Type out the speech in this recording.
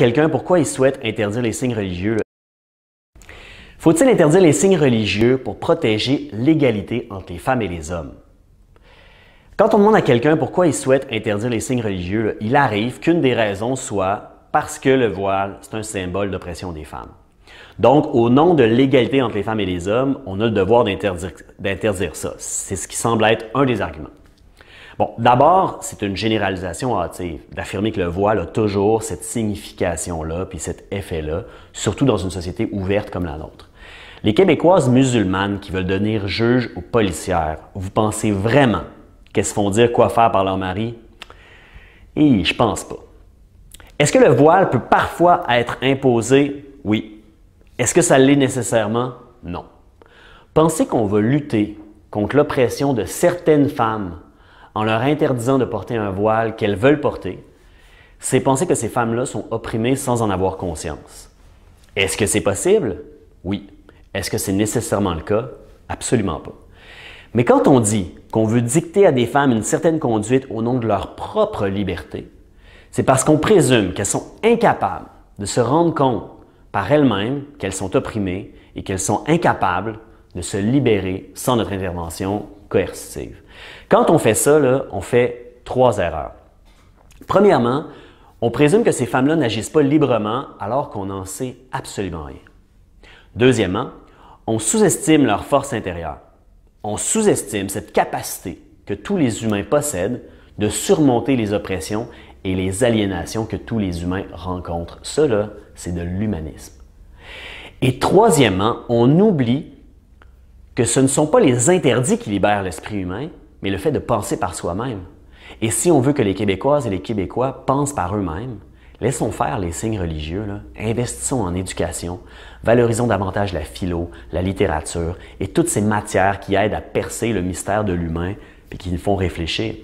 quelqu'un pourquoi il souhaite interdire les signes religieux, faut-il interdire les signes religieux pour protéger l'égalité entre les femmes et les hommes? Quand on demande à quelqu'un pourquoi il souhaite interdire les signes religieux, il arrive qu'une des raisons soit parce que le voile, c'est un symbole d'oppression des femmes. Donc, au nom de l'égalité entre les femmes et les hommes, on a le devoir d'interdire ça. C'est ce qui semble être un des arguments. Bon, d'abord, c'est une généralisation hâtive d'affirmer que le voile a toujours cette signification-là puis cet effet-là, surtout dans une société ouverte comme la nôtre. Les Québécoises musulmanes qui veulent devenir juges ou policières, vous pensez vraiment qu'elles se font dire quoi faire par leur mari? Je pense pas. Est-ce que le voile peut parfois être imposé? Oui. Est-ce que ça l'est nécessairement? Non. Pensez qu'on va lutter contre l'oppression de certaines femmes en leur interdisant de porter un voile qu'elles veulent porter, c'est penser que ces femmes-là sont opprimées sans en avoir conscience. Est-ce que c'est possible? Oui. Est-ce que c'est nécessairement le cas? Absolument pas. Mais quand on dit qu'on veut dicter à des femmes une certaine conduite au nom de leur propre liberté, c'est parce qu'on présume qu'elles sont incapables de se rendre compte par elles-mêmes qu'elles sont opprimées et qu'elles sont incapables de se libérer sans notre intervention coercitive. Quand on fait ça, on fait 3 erreurs. Premièrement, on présume que ces femmes-là n'agissent pas librement alors qu'on n'en sait absolument rien. Deuxièmement, on sous-estime leur force intérieure. On sous-estime cette capacité que tous les humains possèdent de surmonter les oppressions et les aliénations que tous les humains rencontrent. Ça, c'est de l'humanisme. Et troisièmement, on oublie que ce ne sont pas les interdits qui libèrent l'esprit humain, mais le fait de penser par soi-même. Et si on veut que les Québécoises et les Québécois pensent par eux-mêmes, laissons faire les signes religieux, investissons en éducation, valorisons davantage la philo, la littérature et toutes ces matières qui aident à percer le mystère de l'humain et qui nous font réfléchir.